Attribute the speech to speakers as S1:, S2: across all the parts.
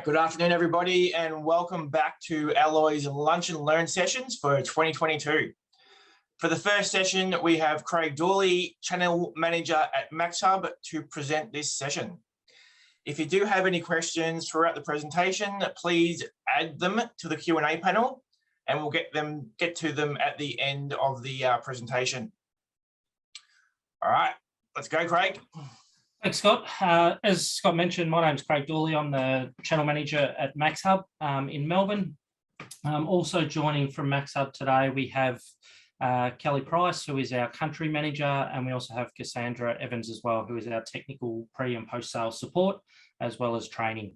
S1: Good afternoon, everybody, and welcome back to Alloy's Lunch and Learn sessions for 2022. For the first session, we have Craig Dooley, Channel Manager at Maxhub, to present this session. If you do have any questions throughout the presentation, please add them to the Q&A panel, and we'll get to them at the end of the presentation. All right, let's go, Craig.
S2: Thanks, Scott. As Scott mentioned, my name is Craig Dooley. I'm the Channel Manager at Maxhub in Melbourne. Also joining from Maxhub today, we have Kelly Price, who is our Country Manager, and we also have Cassandra Evans as well, who is our Technical Pre- and Post-Sales Support, as well as training.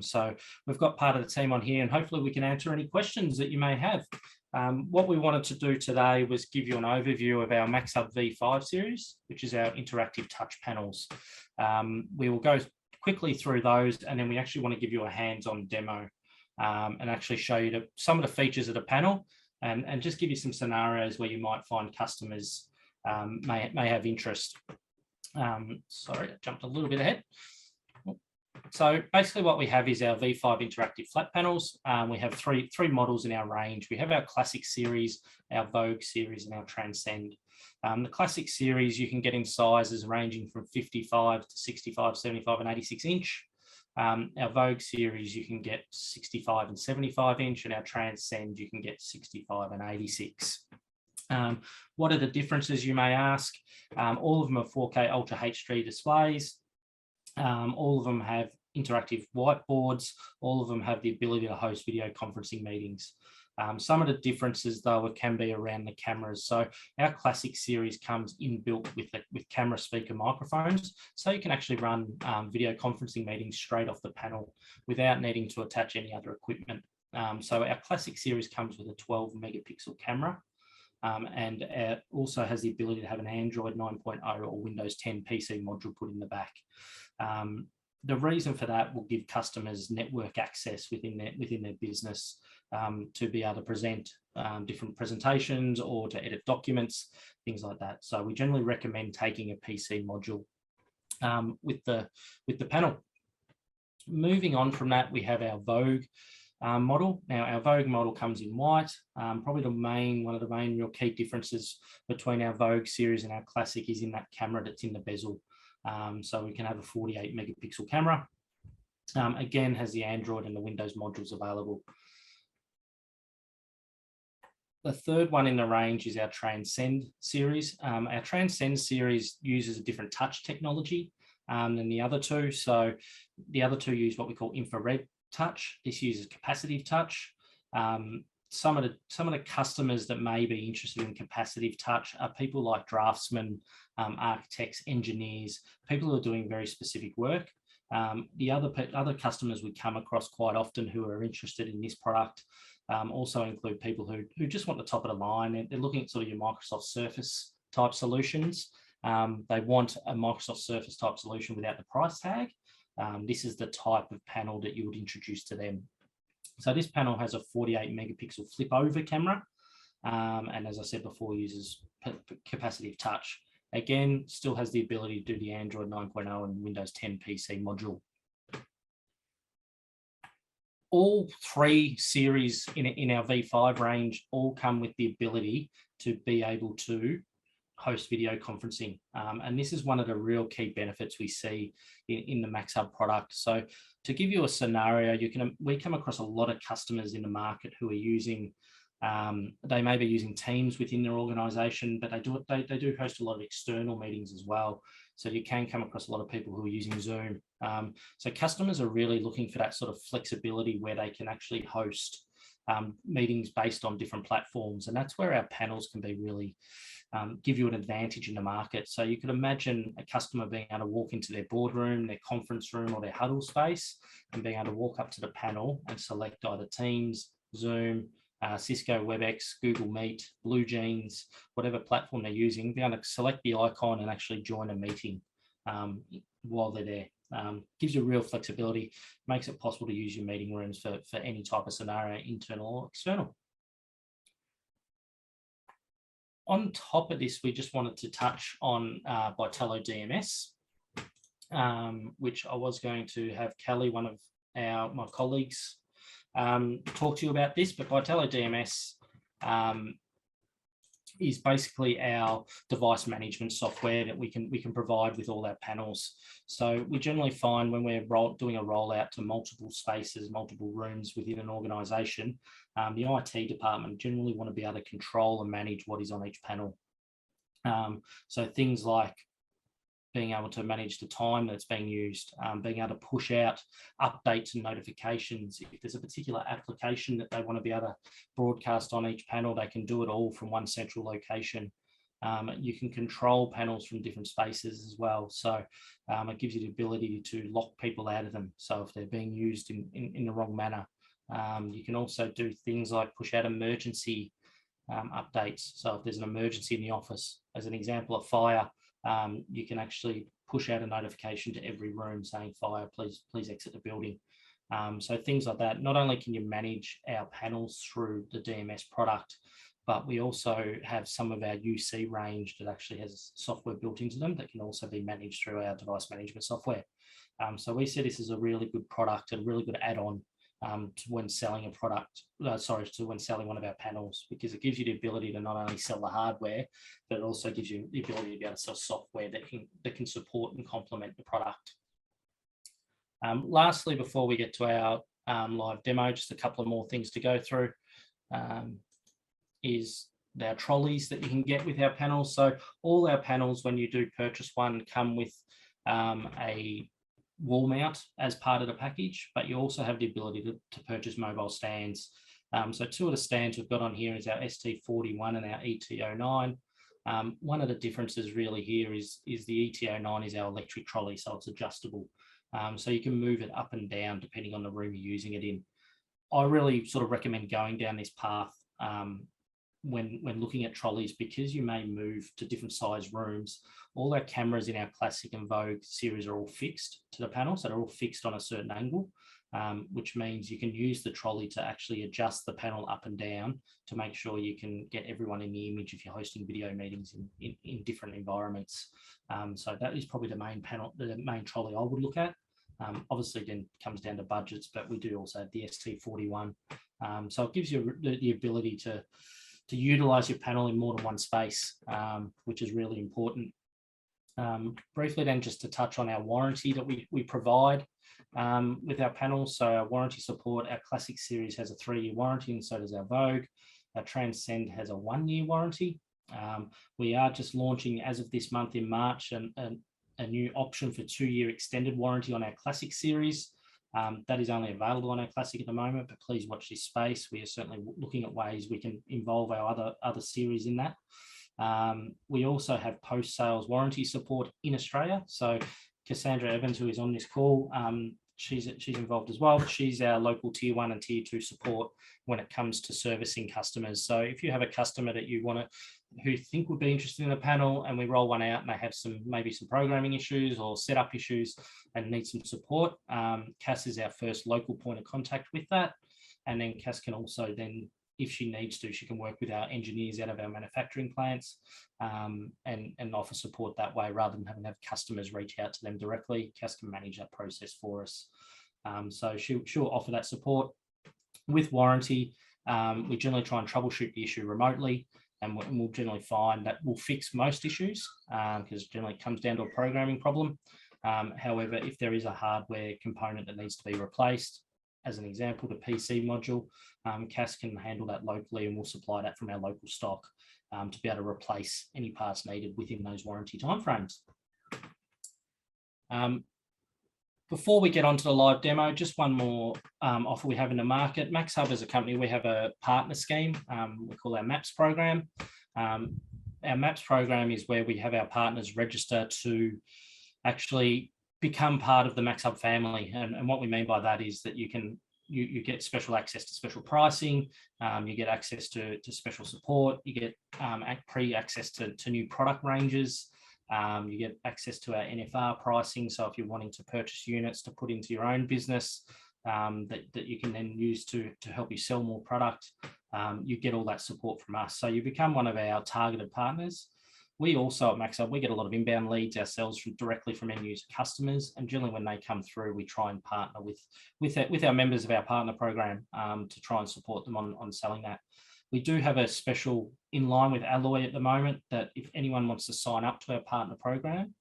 S2: So we've got part of the team on here, and hopefully we can answer any questions that you may have. What we wanted to do today was give you an overview of our Maxhub V5 series, which is our interactive touch panels. We will go quickly through those, and then we actually want to give you a hands-on demo and actually show you some of the features of the panel and just give you some scenarios where you might find customers may have interest. Sorry, I jumped a little bit ahead. So basically what we have is our V5 interactive flat panels. We have three models in our range. We have our Classic series, our Vogue series, and our Transcend. The Classic series you can get in sizes ranging from 55 to 65, 75 and 86 inch. Our Vogue series you can get 65 and 75 inch, and our Transcend you can get 65 and 86. What are the differences, you may ask? All of them are 4K Ultra HD displays. All of them have interactive whiteboards. All of them have the ability to host video conferencing meetings. Some of the differences, though, it can be around the cameras. So our Classic series comes inbuilt with camera speaker microphones, so you can actually run video conferencing meetings straight off the panel without needing to attach any other equipment. So our Classic series comes with a 12 megapixel camera. And also has the ability to have an Android 9.0 or Windows 10 PC module put in the back. The reason for that will give customers network access within their business to be able to present different presentations or to edit documents, things like that. So we generally recommend taking a PC module with the panel. Moving on from that, we have our Vogue model. Now our Vogue model comes in white. Probably one of the main real key differences between our Vogue series and our Classic is in that camera that's in the bezel. So we can have a 48 megapixel camera. Again, has the Android and the Windows modules available. The third one in the range is our Transcend series. Our Transcend series uses a different touch technology than the other two. So the other two use what we call infrared touch. This uses capacitive touch. Some of the customers that may be interested in capacitive touch are people like draftsmen, architects, engineers, people who are doing very specific work. The other customers we come across quite often who are interested in this product also include people who just want the top of the line. They're looking at sort of your Microsoft Surface type solutions. They want a Microsoft Surface type solution without the price tag. This is the type of panel that you would introduce to them. So this panel has a 48 megapixel flip over camera. And as I said before, uses capacitive touch. Again, still has the ability to do the Android 9.0 and Windows 10 PC module. All three series in our V5 range all come with the ability to be able to host video conferencing. And this is one of the real key benefits we see in the Maxhub product. So to give you a scenario, we come across a lot of customers in the market who are using, they may be using Teams within their organization, but they do host a lot of external meetings as well. So you can come across a lot of people who are using Zoom. So customers are really looking for that sort of flexibility where they can actually host meetings based on different platforms. And that's where our panels can be really give you an advantage in the market. So you could imagine a customer being able to walk into their boardroom, their conference room, or their huddle space, and being able to walk up to the panel and select either Teams, Zoom, Cisco WebEx, Google Meet, Blue Jeans, whatever platform they're using, be able to select the icon and actually join a meeting while they're there. Gives you real flexibility, makes it possible to use your meeting rooms for any type of scenario, internal or external. On top of this, we just wanted to touch on Vitello DMS, which I was going to have Kelly, one of my colleagues talk to you about this, but Vitello DMS is basically our device management software that we can provide with all our panels. So we generally find when we're doing a rollout to multiple spaces, multiple rooms within an organisation, the IT department generally want to be able to control and manage what is on each panel. So things like being able to manage the time that's being used, being able to push out updates and notifications. If there's a particular application that they want to be able to broadcast on each panel, they can do it all from one central location. You can control panels from different spaces as well. So it gives you the ability to lock people out of them. So if they're being used in the wrong manner, you can also do things like push out emergency updates. So if there's an emergency in the office, as an example, of fire, you can actually push out a notification to every room saying fire, please exit the building. So things like that. Not only can you manage our panels through the DMS product, but we also have some of our UC range that actually has software built into them that can also be managed through our device management software. So we see this as a really good product and a really good add-on to when selling a product, to when selling one of our panels, because it gives you the ability to not only sell the hardware, but it also gives you the ability to be able to sell software that can support and complement the product. Lastly, before we get to our live demo, just a couple of more things to go through is our trolleys that you can get with our panels. So all our panels, when you do purchase one, come with a wall mount as part of the package, but you also have the ability to purchase mobile stands. So two of the stands we've got on here is our ST41 and our ET09. One of the differences really here is the ET09 is our electric trolley, so it's adjustable. So you can move it up and down depending on the room you're using it in. I really sort of recommend going down this path when looking at trolleys, because you may move to different size rooms. All our cameras in our Classic and Vogue series are all fixed to the panel, so they're all fixed on a certain angle, which means you can use the trolley to actually adjust the panel up and down to make sure you can get everyone in the image if you're hosting video meetings in different environments. So that is probably the main trolley I would look at. Obviously then comes down to budgets, but we do also have the ST41. So it gives you the ability to utilize your panel in more than one space, which is really important. Briefly then, just to touch on our warranty that we provide with our panels. So our warranty support, our Classic series has a 3-year warranty, and so does our Vogue. Our Transcend has a 1-year warranty. We are just launching, as of this month in March, a new option for 2-year extended warranty on our Classic series. That is only available on our Classic at the moment, but please watch this space. We are certainly looking at ways we can involve our other series in that. We also have post-sales warranty support in Australia. So Cassandra Evans, who is on this call, she's involved as well. She's our local tier 1 and tier 2 support when it comes to servicing customers. So if you have a customer that you who think would be interested in a panel, and we roll one out and they have maybe some programming issues or setup issues and need some support, Cass is our first local point of contact with that. And then Cass can also then, if she needs to, she can work with our engineers out of our manufacturing plants and offer support that way, rather than having to have customers reach out to them directly. Cass can manage that process for us. So she'll offer that support. With warranty, we generally try and troubleshoot the issue remotely, and we'll generally find that we'll fix most issues because generally it comes down to a programming problem. However, if there is a hardware component that needs to be replaced, as an example, the PC module, Cass can handle that locally, and we'll supply that from our local stock to be able to replace any parts needed within those warranty timeframes. Before we get onto the live demo, just one more offer we have in the market. Maxhub as a company, we have a partner scheme we call our MAPS program. Our MAPS program is where we have our partners register to actually become part of the Maxhub family. And what we mean by that is that you get special access to special pricing, you get access to special support, you get pre-access to new product ranges, you get access to our NFR pricing. So if you're wanting to purchase units to put into your own business that you can then use to help you sell more product, you get all that support from us. So you become one of our targeted partners. we also at Maxhub, we get a lot of inbound leads ourselves directly from end user customers, and generally when they come through, we try and partner with our members of our partner program to try and support them on selling that. We do have a special in line with Alloy at the moment that if anyone wants to sign up to our partner program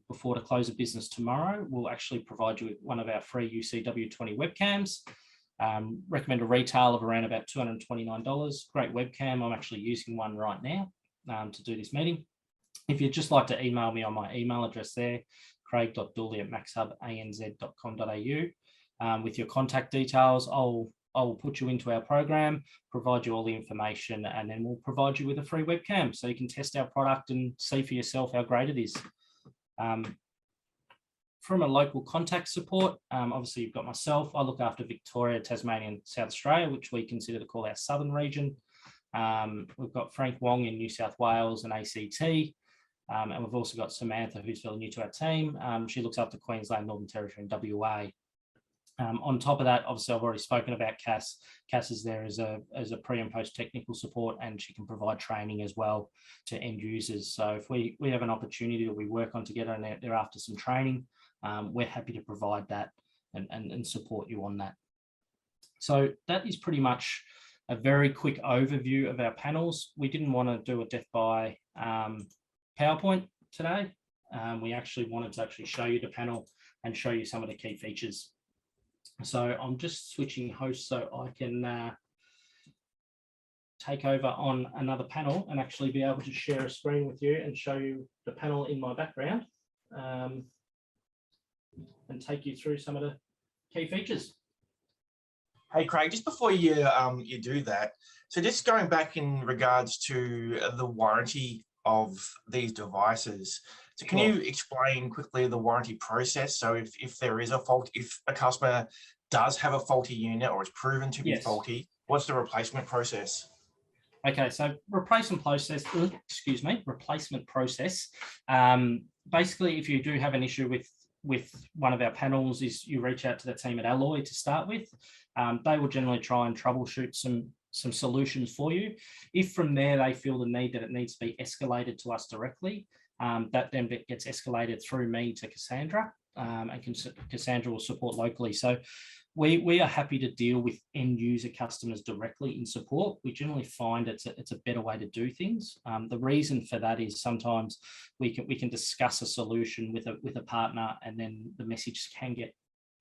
S2: before the close of business tomorrow, we'll actually provide you with one of our free UCW20 webcams. Recommend a retail of around about $229. Great webcam. I'm actually using one right now to do this meeting. If you'd just like to email me on my email address there, craig.dooley@maxhubanz.com.au with your contact details, I'll put you into our program, provide you all the information, and then we'll provide you with a free webcam so you can test our product and see for yourself how great it is. From a local contact support, obviously you've got myself. I look after Victoria, Tasmania, and South Australia, which we consider to call our southern region. We've got Frank Wong in New South Wales and ACT, and we've also got Samantha, who's fairly new to our team. She looks after Queensland, Northern Territory, and WA. On top of that, obviously, I've already spoken about Cass. Cass is there as a pre and post technical support, and she can provide training as well to end users. So if we have an opportunity that we work on together and they're after some training, we're happy to provide that and support you on that. So that is pretty much a very quick overview of our panels. We didn't want to do a death by PowerPoint today. We actually wanted to show you the panel and show you some of the key features. So I'm just switching hosts so I can take over on another panel and actually be able to share a screen with you and show you the panel in my background and take you through some of the key features.
S1: Hey, Craig, just before you you do that, so just going back in regards to the warranty of these devices, so can you explain quickly the warranty process? So if there is a fault, if a customer does have a faulty unit or it's proven to be faulty, what's the replacement process?
S2: Okay, so replacement process. Basically, if you do have an issue with one of our panels, is you reach out to the team at Alloy to start with. They will generally try and troubleshoot some solutions for you. If from there they feel the need that it needs to be escalated to us directly, that then gets escalated through me to Cassandra, and Cassandra will support locally. So we are happy to deal with end user customers directly in support. We generally find it's a better way to do things. The reason for that is sometimes we can discuss a solution with a partner, and then the message can get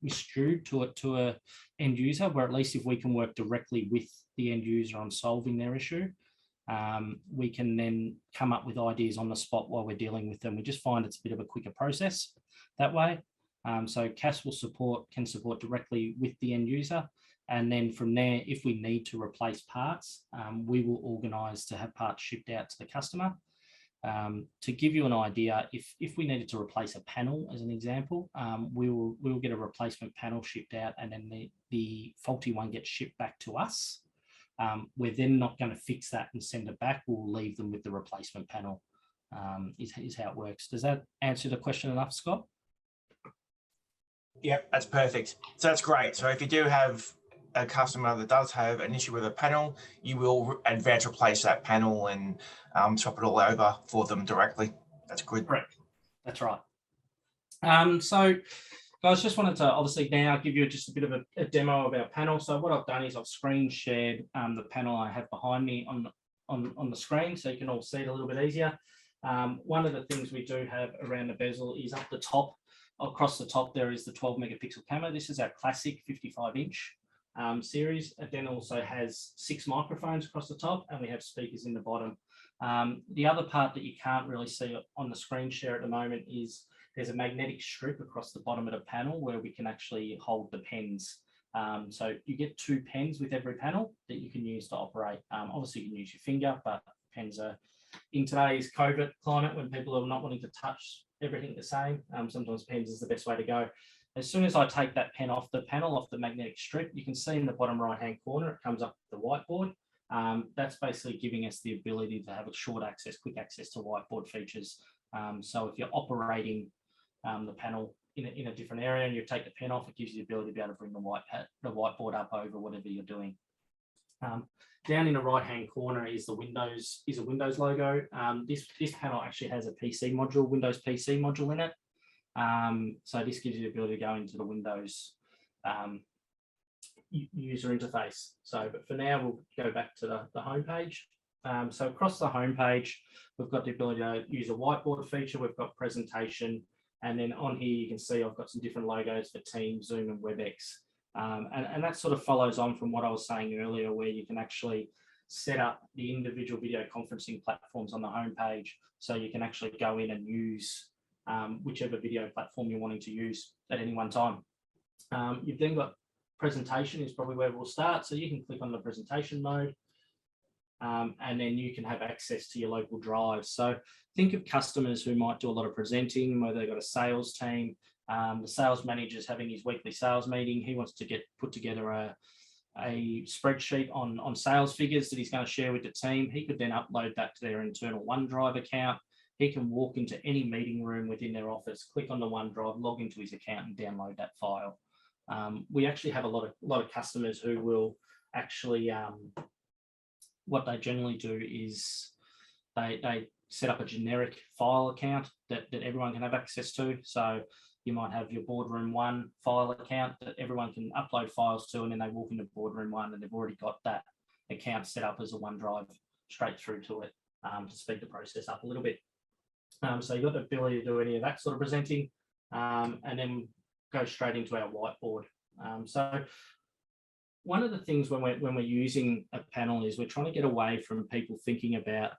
S2: miscued to a end user, where at least if we can work directly with the end user on solving their issue, we can then come up with ideas on the spot while we're dealing with them. We just find it's a bit of a quicker process that way. So Cass can support directly with the end user. And then from there, if we need to replace parts, we will organise to have parts shipped out to the customer. To give you an idea, if we needed to replace a panel, as an example, we will get a replacement panel shipped out, and then the faulty one gets shipped back to us. We're then not going to fix that and send it back. We'll leave them with the replacement panel, is how it works. Does that answer the question enough, Scott?
S1: Yep, that's perfect. So that's great. So if you do have a customer that does have an issue with a panel, you will advance replace that panel and swap it all over for them directly. That's good.
S2: Correct. That's right. So guys, just wanted to obviously now give you just a bit of a demo of our panel. So what I've done is I've screen shared the panel I have behind me on the screen, so you can all see it a little bit easier. One of the things we do have around the bezel is up the top. Across the top there is the 12 megapixel camera. This is our classic 55-inch series. It then also has 6 microphones across the top, and we have speakers in the bottom. The other part that you can't really see on the screen share at the moment is there's a magnetic strip across the bottom of the panel where we can actually hold the pens. So you get 2 pens with every panel that you can use to operate. Obviously you can use your finger, but pens are, in today's COVID climate when people are not wanting to touch everything the same, sometimes pens is the best way to go. As soon as I take that pen off the panel, off the magnetic strip, you can see in the bottom right-hand corner, it comes up the whiteboard. That's basically giving us the ability to have a short access, quick access to whiteboard features. So if you're operating the panel in a different area and you take the pen off, it gives you the ability to be able to bring the whiteboard up over whatever you're doing. Down in the right-hand corner is a Windows logo. This panel actually has a PC module, Windows PC module in it. So this gives you the ability to go into the Windows user interface. So, but for now, we'll go back to the home page. So across the home page, we've got the ability to use a whiteboard feature. We've got presentation, and then on here you can see I've got some different logos for Teams, Zoom, and WebEx. And that sort of follows on from what I was saying earlier, where you can actually set up the individual video conferencing platforms on the home page, so you can actually go in and use whichever video platform you're wanting to use at any one time. You've then got presentation is probably where we'll start. So you can click on the presentation mode, and then you can have access to your local drives. So think of customers who might do a lot of presenting, where they've got a sales team. The sales manager is having his weekly sales meeting. He wants to put together a spreadsheet on sales figures that he's going to share with the team. He could then upload that to their internal OneDrive account. He can walk into any meeting room within their office, click on the OneDrive, log into his account, and download that file. We actually have a lot of customers who will actually, what they generally do is they set up a generic file account that everyone can have access to. So you might have your Boardroom One file account that everyone can upload files to, and then they walk into Boardroom One and they've already got that account set up as a OneDrive straight through to it to speed the process up a little bit. So you've got the ability to do any of that sort of presenting, and then go straight into our whiteboard. So one of the things when we're using a panel is we're trying to get away from people thinking about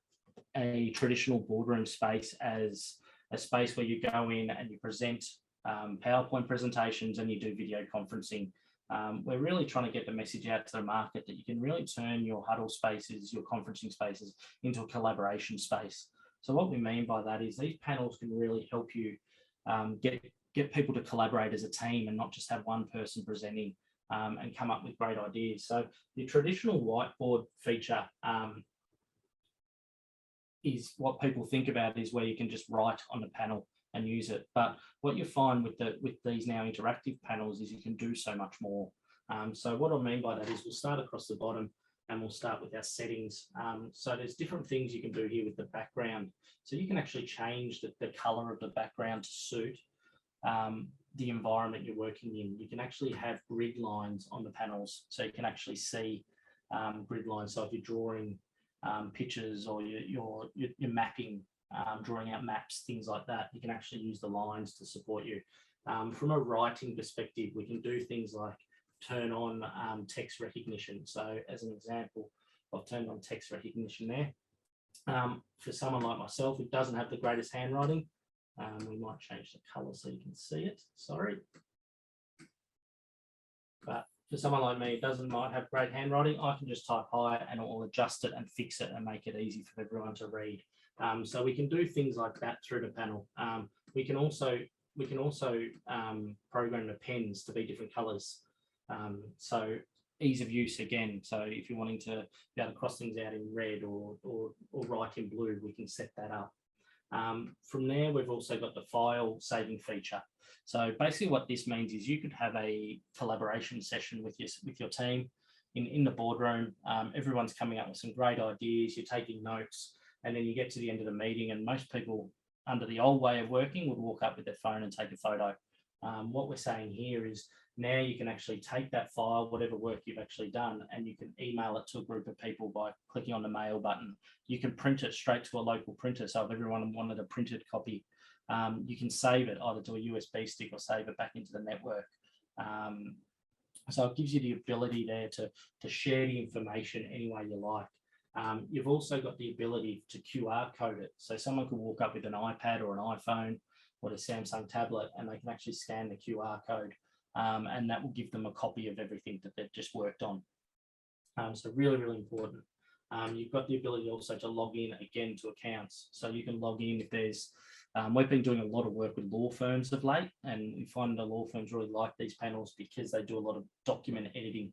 S2: a traditional boardroom space as a space where you go in and you present PowerPoint presentations and you do video conferencing. We're really trying to get the message out to the market that you can really turn your huddle spaces, your conferencing spaces, into a collaboration space. So what we mean by that is these panels can really help you get people to collaborate as a team and not just have one person presenting and come up with great ideas. So the traditional whiteboard feature is what people think about is where you can just write on the panel and use it. But what you find with these now interactive panels is you can do so much more. So what I mean by that is we'll start across the bottom and we'll start with our settings. So there's different things you can do here with the background. So you can actually change the color of the background to suit the environment you're working in. You can actually have grid lines on the panels, so you can actually see grid lines. So if you're drawing pictures or you're mapping, drawing out maps, things like that, you can actually use the lines to support you. From a writing perspective, we can do things like turn on text recognition. So as an example, I've turned on text recognition there. For someone like myself who doesn't have the greatest handwriting, we might change the color so you can see it, sorry. But for someone like me who might have great handwriting, I can just type hi and it will adjust it and fix it and make it easy for everyone to read. So we can do things like that through the panel. We can also program the pens to be different colors. So ease of use again. So if you're wanting to be able to cross things out in red or write in blue, we can set that up. From there, we've also got the file saving feature. So basically what this means is you could have a collaboration session with your team in the boardroom. Everyone's coming up with some great ideas, you're taking notes, and then you get to the end of the meeting and most people under the old way of working would walk up with their phone and take a photo. What we're saying here is now you can actually take that file, whatever work you've actually done, and you can email it to a group of people by clicking on the mail button. You can print it straight to a local printer. So if everyone wanted a printed copy, you can save it either to a USB stick or save it back into the network. So it gives you the ability there to share the information any way you like. You've also got the ability to QR code it. So someone could walk up with an iPad or an iPhone or a Samsung tablet and they can actually scan the QR code. And that will give them a copy of everything that they've just worked on. So really, really important. You've got the ability also to log in again to accounts. So you can log in if there's, we've been doing a lot of work with law firms of late, and we find the law firms really like these panels because they do a lot of document editing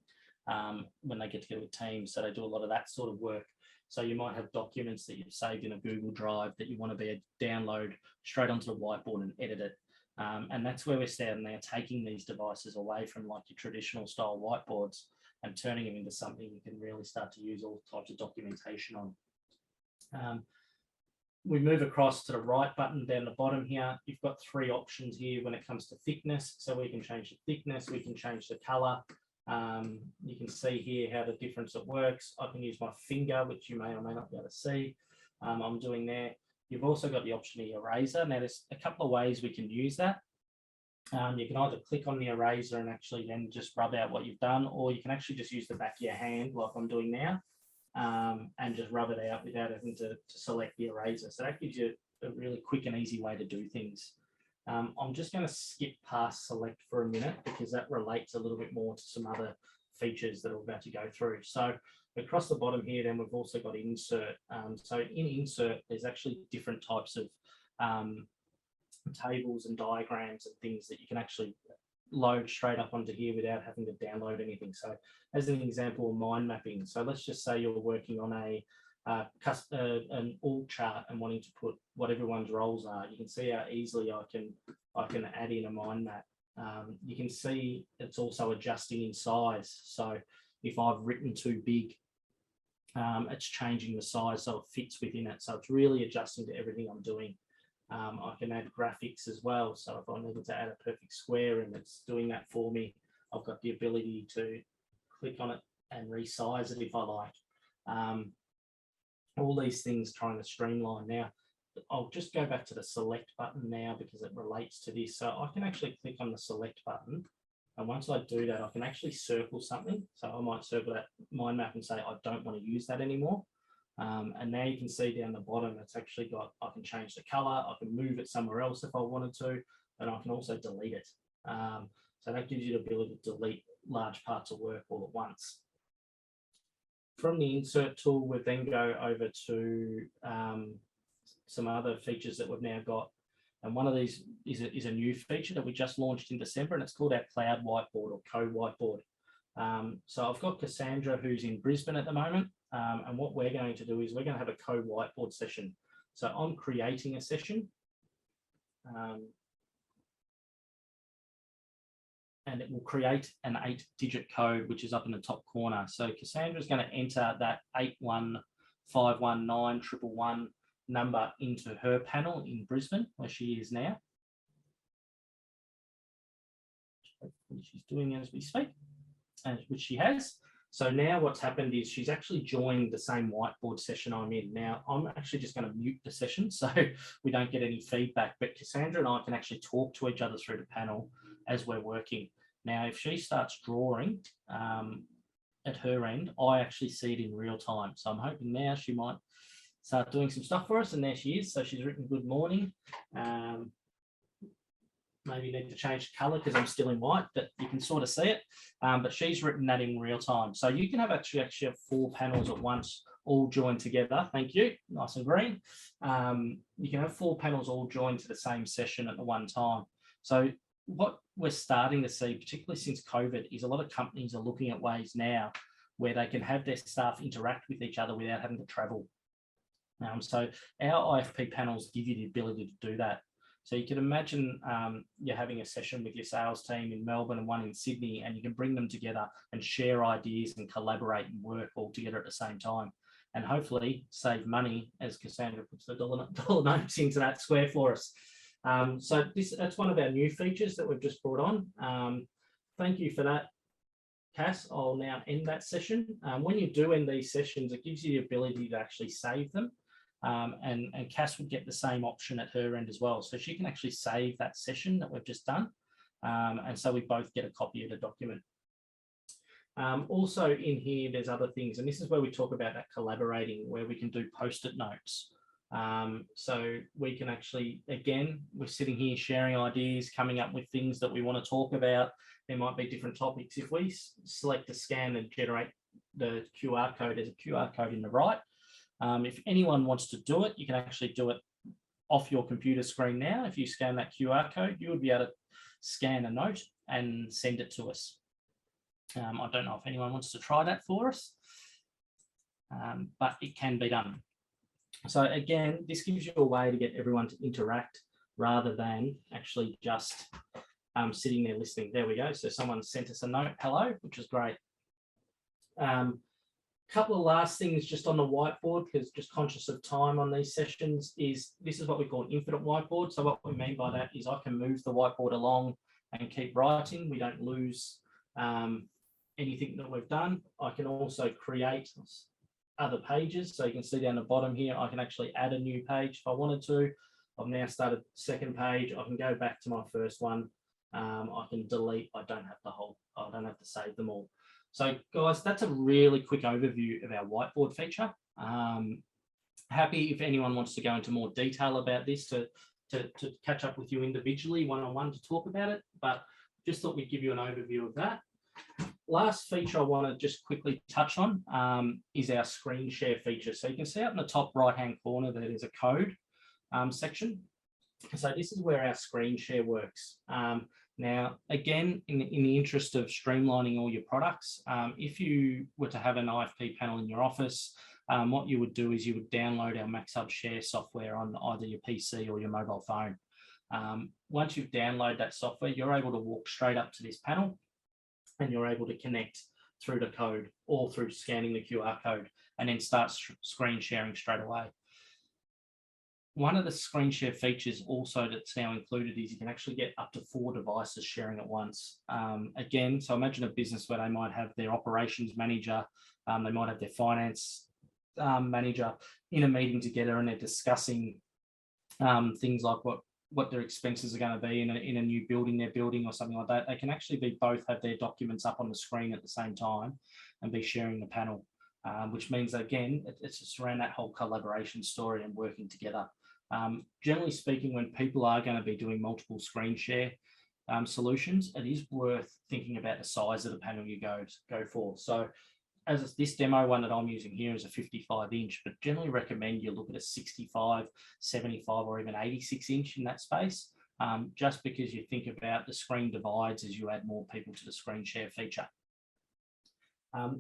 S2: when they get together with teams. So they do a lot of that sort of work. So you might have documents that you've saved in a Google Drive that you want to be able to download straight onto the whiteboard and edit it. And that's where we're standing now, taking these devices away from like your traditional style whiteboards and turning them into something you can really start to use all types of documentation on. We move across to the right button down the bottom here. You've got 3 options here when it comes to thickness. So we can change the thickness, we can change the color. You can see here how the difference it works. I can use my finger, which you may or may not be able to see. I'm doing there. You've also got the option of the eraser. Now there's a couple of ways we can use that. You can either click on the eraser and actually then just rub out what you've done, or you can actually just use the back of your hand like I'm doing now, and just rub it out without having to select the eraser. So that gives you a really quick and easy way to do things. I'm just going to skip past select for a minute because that relates a little bit more to some other features that we're about to go through. So across the bottom here, then we've also got insert. So in insert, there's actually different types of tables and diagrams and things that you can actually load straight up onto here without having to download anything. So as an example, mind mapping. So let's just say you're working on an org chart and wanting to put what everyone's roles are. You can see how easily I can add in a mind map. You can see it's also adjusting in size. So if I've written too big, it's changing the size so it fits within it. So it's really adjusting to everything I'm doing. I can add graphics as well. So if I needed to add a perfect square and it's doing that for me, I've got the ability to click on it and resize it if I like. All these things trying to streamline. Now, I'll just go back to the select button now because it relates to this. So I can actually click on the select button. And once I do that, I can actually circle something. So I might circle that mind map and say, I don't want to use that anymore. And now you can see down the bottom, it's actually got, I can change the color, I can move it somewhere else if I wanted to, and I can also delete it. So that gives you the ability to delete large parts of work all at once. From the insert tool, we then go over to some other features that we've now got. And one of these is a new feature that we just launched in December, and it's called our Cloud Whiteboard or Co-Whiteboard. So I've got Cassandra, who's in Brisbane at the moment. And what we're going to do is we're going to have a co-whiteboard session. So I'm creating a session. And it will create an 8-digit code, which is up in the top corner. So Cassandra is going to enter that 8151911 number into her panel in Brisbane, where she is now. Hopefully she's doing as we speak, which she has. So now what's happened is she's actually joined the same whiteboard session I'm in. Now, I'm actually just going to mute the session so we don't get any feedback, but Cassandra and I can actually talk to each other through the panel as we're working. Now, if she starts drawing at her end, I actually see it in real time. So I'm hoping now she might start doing some stuff for us, and there she is. So she's written good morning. Maybe need to change the color because I'm still in white, but you can sort of see it. But she's written that in real time. So you can have actually have 4 panels at once, all joined together. Thank you. Nice and green. You can have 4 panels all joined to the same session at the one time. So what we're starting to see, particularly since COVID, is a lot of companies are looking at ways now where they can have their staff interact with each other without having to travel. So our IFP panels give you the ability to do that. So you can imagine you're having a session with your sales team in Melbourne and one in Sydney, and you can bring them together and share ideas and collaborate and work all together at the same time, and hopefully save money as Cassandra puts the dollar notes into that square for us. So that's one of our new features that we've just brought on. Thank you for that, Cass. I'll now end that session. When you do end these sessions, it gives you the ability to actually save them. And Cass would get the same option at her end as well. So she can actually save that session that we've just done. And so we both get a copy of the document. Also in here, there's other things, and this is where we talk about that collaborating, where we can do post-it notes. So we can actually, again, we're sitting here sharing ideas, coming up with things that we want to talk about. There might be different topics. If we select a scan and generate the QR code, there's a QR code in the right. If anyone wants to do it, you can actually do it off your computer screen now. If you scan that QR code, you would be able to scan a note and send it to us. I don't know if anyone wants to try that for us, but it can be done. So again, this gives you a way to get everyone to interact rather than actually just sitting there listening. There we go. So someone sent us a note, hello, which is great. Couple of last things just on the whiteboard, because just conscious of time on these sessions, is this is what we call an infinite whiteboard. So what we mean by that is I can move the whiteboard along and keep writing. We don't lose anything that we've done. I can also create other pages. So you can see down the bottom here, I can actually add a new page if I wanted to. I've now started second page. I can go back to my first one. I can delete. I don't have to save them all. So guys, that's a really quick overview of our whiteboard feature. Happy if anyone wants to go into more detail about this to catch up with you individually, one-on-one to talk about it, but just thought we'd give you an overview of that. Last feature I want to just quickly touch on is our screen share feature. So you can see out in the top right-hand corner that there's a code section. So this is where our screen share works. Now, again, in the interest of streamlining all your products, if you were to have an IFP panel in your office, what you would do is you would download our Maxhub share software on either your PC or your mobile phone. Once you've downloaded that software, you're able to walk straight up to this panel and you're able to connect through the code or through scanning the QR code and then start screen sharing straight away. One of the screen share features also that's now included is you can actually get up to 4 devices sharing at once. Again, so imagine a business where they might have their operations manager, they might have their finance manager in a meeting together, and they're discussing things like what their expenses are going to be in a new building they're building or something like that. They can actually both have their documents up on the screen at the same time and be sharing the panel, which means, again, it's just around that whole collaboration story and working together. Generally speaking, when people are going to be doing multiple screen share solutions, it is worth thinking about the size of the panel you go for. So as this demo one that I'm using here is a 55 inch, but generally recommend you look at a 65, 75, or even 86 inch in that space, just because you think about the screen divides as you add more people to the screen share feature.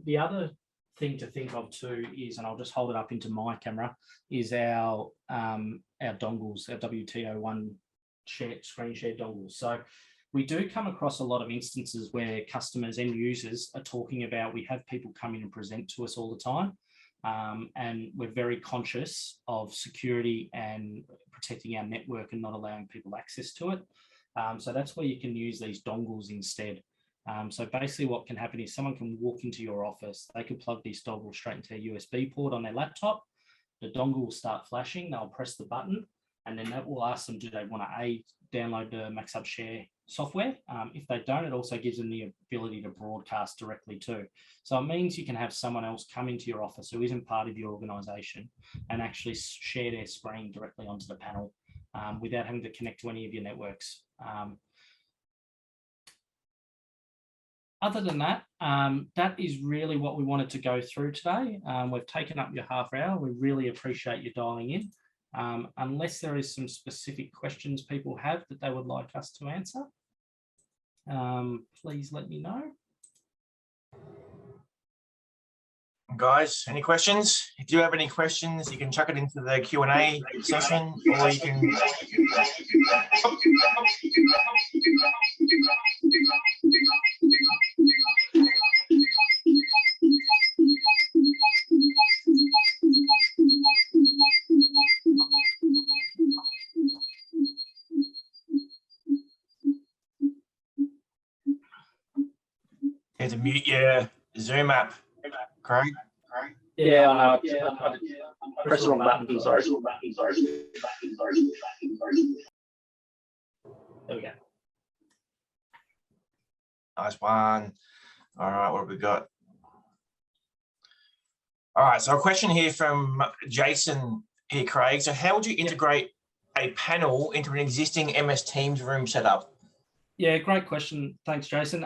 S2: The other thing to think of too is, and I'll just hold it up into my camera, is our dongles, our WTO1 screen share dongles. So we do come across a lot of instances where customers and users are talking about, we have people come in and present to us all the time, and we're very conscious of security and protecting our network and not allowing people access to it. So that's where you can use these dongles instead. So basically what can happen is someone can walk into your office, they could plug this dongle straight into a USB port on their laptop, the dongle will start flashing, they'll press the button, and then that will ask them, do they want to download the Maxhub share software? If they don't, it also gives them the ability to broadcast directly too. So it means you can have someone else come into your office who isn't part of your organization and actually share their screen directly onto the panel without having to connect to any of your networks. Other than that, that is really what we wanted to go through today. We've taken up your half hour. We really appreciate you dialing in. Unless there is some specific questions people have that they would like us to answer, please let me know.
S1: Guys, any questions? If you have any questions, you can chuck it into the Q&A session, or you can... You have to mute your Zoom app, Craig.
S2: Yeah, I know. I press the wrong button. Sorry. There we go.
S1: Nice one. All right, what have we got? All right, so a question here from Jason here, Craig. So how would you integrate a panel into an existing MS Teams room setup?
S2: Yeah, great question. Thanks, Jason.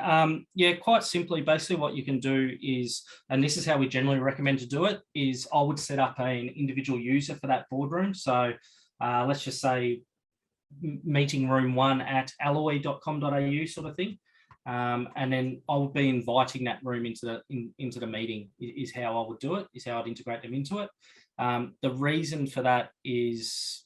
S2: Yeah, quite simply, basically what you can do is, and this is how we generally recommend to do it, is I would set up an individual user for that boardroom. So let's just say meeting room 1 at alloy.com.au sort of thing. And then I would be inviting that room into the meeting is how I would do it, is how I'd integrate them into it. The reason for that is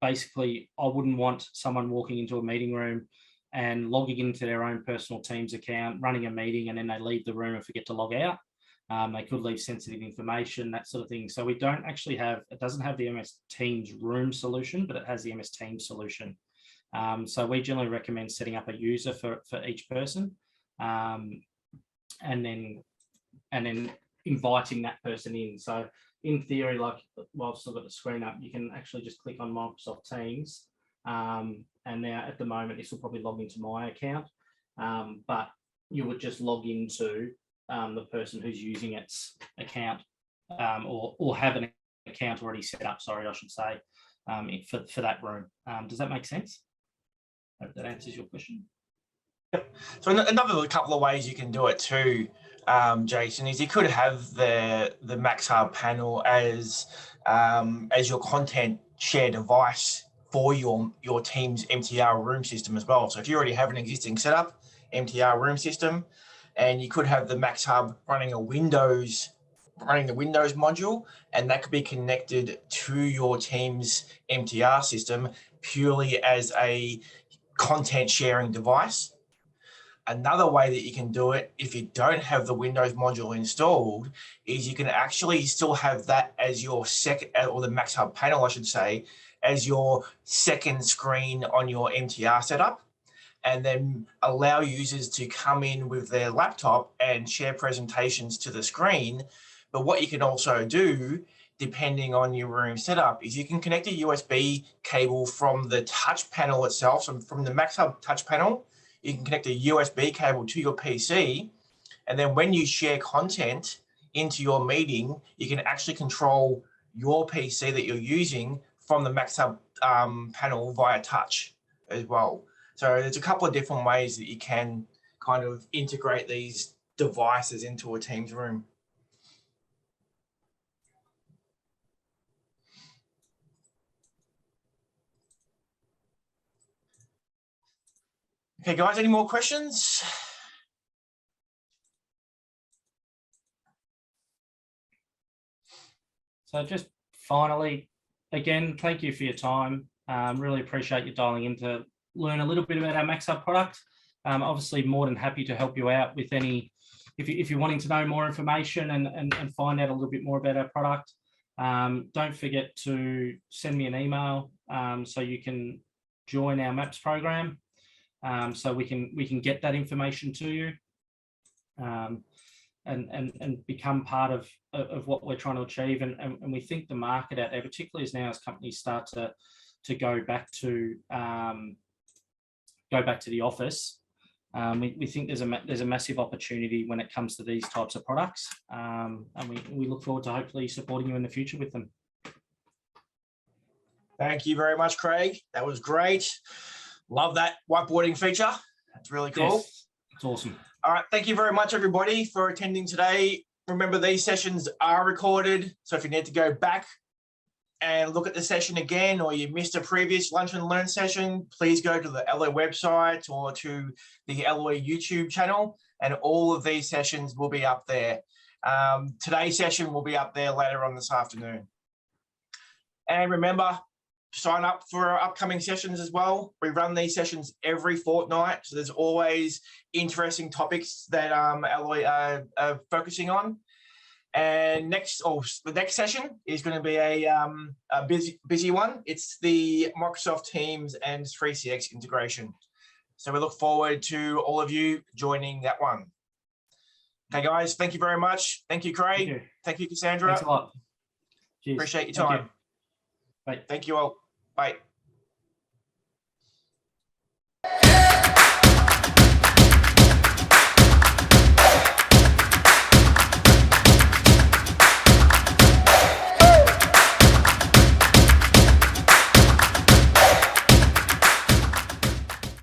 S2: basically I wouldn't want someone walking into a meeting room and logging into their own personal Teams account, running a meeting, and then they leave the room and forget to log out. They could leave sensitive information, that sort of thing. So we don't actually have, it doesn't have the MS Teams room solution, but it has the MS Teams solution. So we generally recommend setting up a user for each person, and then inviting that person in. So in theory, like while I've still got the screen up, you can actually just click on Microsoft Teams. And now at the moment, this will probably log into my account, but you would just log into the person who's using its account, or have an account already set up, sorry, I should say, for that room. Does that make sense? I hope that answers your question.
S1: Yep. So another couple of ways you can do it too, Jason, is you could have the Maxhub panel as your content share device for your Teams MTR room system as well. So if you already have an existing setup, MTR room system, and you could have the Maxhub running the Windows module, and that could be connected to your Teams MTR system purely as a content sharing device. Another way that you can do it, if you don't have the Windows module installed, is you can actually still have that as your second, or the Maxhub panel, I should say, as your second screen on your MTR setup, and then allow users to come in with their laptop and share presentations to the screen. But what you can also do, depending on your room setup, is you can connect a USB cable from the touch panel itself, so from the Maxhub touch panel. You can connect a USB cable to your PC, and then when you share content into your meeting, you can actually control your PC that you're using from the Maxhub panel via touch as well. So there's a couple of different ways that you can kind of integrate these devices into a Teams room. Okay, guys, any more questions?
S2: So just finally, again, thank you for your time. Really appreciate you dialing in to learn a little bit about our Maxhub product. Obviously, more than happy to help you out with any, if you're wanting to know more information and find out a little bit more about our product. Don't forget to send me an email so you can join our MAPS program. So we can get that information to you, and become part of what we're trying to achieve. And we think the market out there, particularly as now as companies start to go back to the office, we think there's a massive opportunity when it comes to these types of products, and we look forward to hopefully supporting you in the future with them.
S1: Thank you very much, Craig. That was great. Love that whiteboarding feature. That's really cool.
S2: Yes, it's awesome.
S1: All right. Thank you very much, everybody, for attending today. Remember, these sessions are recorded. So if you need to go back and look at the session again, or you missed a previous Lunch and Learn session, please go to the Alloy website or to the Alloy YouTube channel, and all of these sessions will be up there. Today's session will be up there later on this afternoon. And remember, sign up for our upcoming sessions as well. We run these sessions every fortnight, so there's always interesting topics that Alloy are focusing on. And the next session is going to be a busy one. It's the Microsoft Teams and 3CX integration. So we look forward to all of you joining that one. Okay, guys, thank you very much. Thank you, Craig. Thank you, Cassandra.
S2: Thanks a lot. Cheers.
S1: Appreciate your time.
S2: Bye.
S1: Thank you all. Bye.